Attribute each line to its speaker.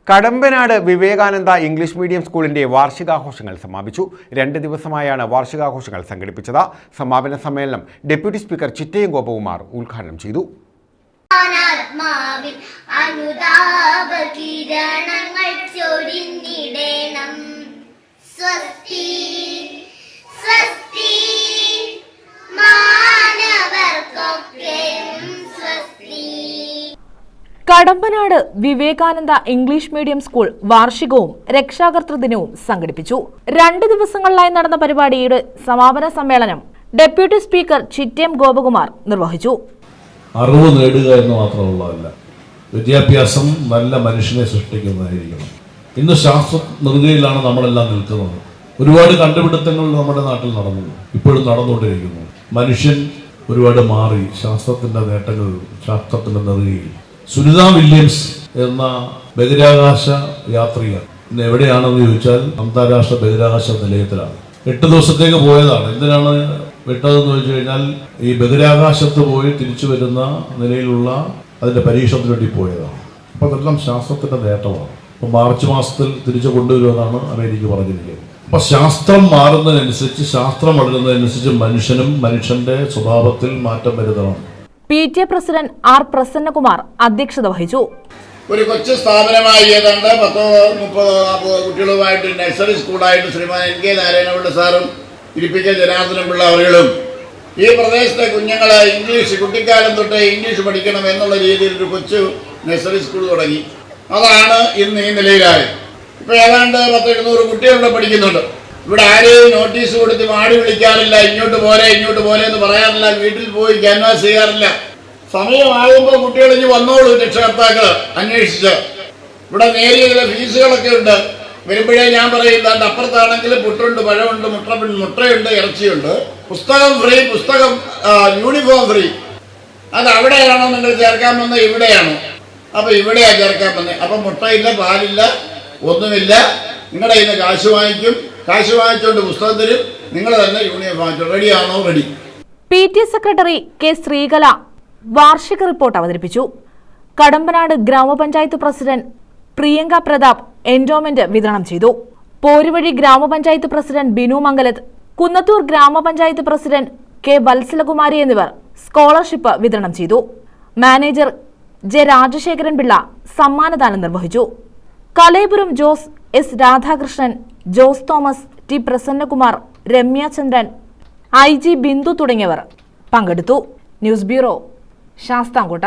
Speaker 1: Kadampanad Vivekananda English medium സ്കൂളിന്റെ വാർഷികാഘോഷങ്ങൾ സമാപിച്ചു. 2 ദിവസമായാണ് വാർഷികാഘോഷങ്ങൾ സംഘടിപ്പിച്ചത്. സമാപന സമ്മേളനം ഡെപ്യൂട്ടി സ്പീക്കർ ചിറ്റയം ഗോപകുമാർ ഉദ്ഘാടനം ചെയ്തു.
Speaker 2: Kadampanad Vivekananda English medium school വാർഷികവും രക്ഷാകർതൃ ദിനവും സംഘടിപ്പിച്ചു. 2 ദിവസങ്ങളിലായി നടന്ന പരിപാടിയുടെ സമാപന സമ്മേളനം ഡെപ്യൂട്ടി സ്പീക്കർ ചിറ്റയം ഗോപകുമാർ നിർവഹിച്ചു.
Speaker 3: അറിവ് നേടുക എന്ന് മാത്രമുള്ളതല്ല, വിദ്യാഭ്യാസം നല്ല മനുഷ്യനെ സൃഷ്ടിക്കുന്നതായിരിക്കണം. ഇന്ന് ശാസ്ത്ര നെറുകയിലാണ് നമ്മളെല്ലാം നിൽക്കുന്നത്. ഒരുപാട് കണ്ടുപിടുത്തങ്ങൾ നമ്മുടെ നാട്ടിൽ നടന്നു, ഇപ്പോഴും നടന്നുകൊണ്ടിരിക്കുന്നു. മനുഷ്യൻ ഒരുപാട് മാറി, ശാസ്ത്രത്തിന്റെ നേട്ടങ്ങൾ, ശാസ്ത്രത്തിന്റെ നെറുകയിൽ. സുനിത വില്യംസ് എന്ന ബഹിരാകാശ യാത്രിക ഇന്ന് എവിടെയാണെന്ന് ചോദിച്ചാൽ അന്താരാഷ്ട്ര ബഹിരാകാശ നിലയത്തിലാണ്. 8 ദിവസത്തേക്ക് പോയതാണ്. എന്തിനാണ് വിട്ടതെന്ന് ചോദിച്ചു കഴിഞ്ഞാൽ ഈ ബഹിരാകാശത്ത് പോയി തിരിച്ചു വരുന്ന നിലയിലുള്ള അതിന്റെ പരീക്ഷണത്തിന് വേണ്ടി പോയതാണ്. അപ്പോൾ അതെല്ലാം ശാസ്ത്രത്തിന്റെ നേട്ടമാണ്. അപ്പോൾ മാർച്ച് മാസത്തിൽ തിരിച്ചു കൊണ്ടുവരുമെന്നാണ് അമേരിക്ക പറഞ്ഞിരിക്കുന്നത്. അപ്പൊ ശാസ്ത്രം മാറുന്നതിനനുസരിച്ച്, ശാസ്ത്രം വളരുന്നതിനനുസരിച്ച് മനുഷ്യനും മനുഷ്യന്റെ സ്വഭാവത്തിൽ മാറ്റം വരുത്തണം.
Speaker 2: PTA president R. പ്രസന്നകുമാർ അധ്യക്ഷത വഹിച്ചു.
Speaker 4: ഒരു കൊച്ചു സ്ഥാപനമായി ഏതാണ്ട് 30 കുട്ടികളുമായിട്ട് നഴ്സറി സ്കൂളായിട്ട് ശ്രീമാൻ NK നാരായണപിള്ള സാറും ഇരിപ്പിക്ക ജനാർദ്ദനം പിള്ള അവர்களுം ഈ പ്രദേശത്തെ കുഞ്ഞുങ്ങളെ ഇംഗ്ലീഷ് കുട്ടിക്കാലം തൊട്ട് ഇംഗ്ലീഷ് പഠിക്കണം എന്നുള്ള രീതിയിൽ ഒരു കൊച്ചു നഴ്സറി സ്കൂൾ തുടങ്ങി. അതാണ് ഇന്ന് ഈ നിലയിലായത്. ഇപ്പോൾ ഏതാണ്ട് 100-200 കുട്ടികളുടെ പഠിക്കുന്നുണ്ട്. ഇവിടെ ആരെയും നോട്ടീസ് കൊടുത്ത് മാടി വിളിക്കാറില്ല, ഇങ്ങോട്ട് പോലെ എന്ന് പറയാറില്ല, വീട്ടിൽ പോയി ക്യാൻവാസ് ചെയ്യാറില്ല. സമയമാകുമ്പോൾ കുട്ടികൾ ഇനി വന്നോളൂ, രക്ഷകർത്താക്കൾ അന്വേഷിച്ച്. ഇവിടെ നേരിയ ചില ഫീസുകളൊക്കെ ഉണ്ട്. വരുമ്പോഴേ ഞാൻ പറയുന്നത് അപ്പുറത്താണെങ്കിൽ പുട്ടുണ്ട്, പഴമുണ്ട്, മുട്ടയുണ്ട്, ഇറച്ചിയുണ്ട്. പുസ്തകം ഫ്രീ, യൂണിഫോം ഫ്രീ. അത് അവിടെയാണോ നിങ്ങൾ ചേർക്കാൻ വന്നത്, ഇവിടെയാണോ? അപ്പോൾ ഇവിടെയാ ചേർക്കാൻ വന്നത്. അപ്പം മുട്ടയില്ല, പാലില്ല, ഒന്നുമില്ല. നിങ്ങളുടെ കയ്യിൽ നിന്ന് കാശ് വാങ്ങിച്ചുകൊണ്ട് പുസ്തകം തരും, നിങ്ങൾ തന്നെ യൂണിഫോം വാങ്ങിച്ചോ. റെഡിയാണോ? Ready.
Speaker 2: PTA secretary K. Sreekala വാർഷിക റിപ്പോർട്ട് അവതരിപ്പിച്ചു. കടമ്പനാട് ഗ്രാമപഞ്ചായത്ത് പ്രസിഡന്റ് പ്രിയങ്ക പ്രതാപ് എൻഡോമെന്റ് വിതരണം ചെയ്തു. പോരുവഴി ഗ്രാമപഞ്ചായത്ത് പ്രസിഡന്റ് ബിനു മംഗലത്ത്, കുന്നത്തൂർ ഗ്രാമപഞ്ചായത്ത് പ്രസിഡന്റ് K. വത്സലകുമാരി എന്നിവർ സ്കോളർഷിപ്പ് വിതരണം ചെയ്തു. Manager J. രാജശേഖരൻ പിള്ള സമ്മാനദാനം നിർവഹിച്ചു. Kalayapuram Jose, S. Radhakrishnan, Jose Thomas, T. Prasannakumar, Ramya Chandran, IG Bindu തുടങ്ങിയവർ പങ്കെടുത്തു. News bureau, Sasthamkotta.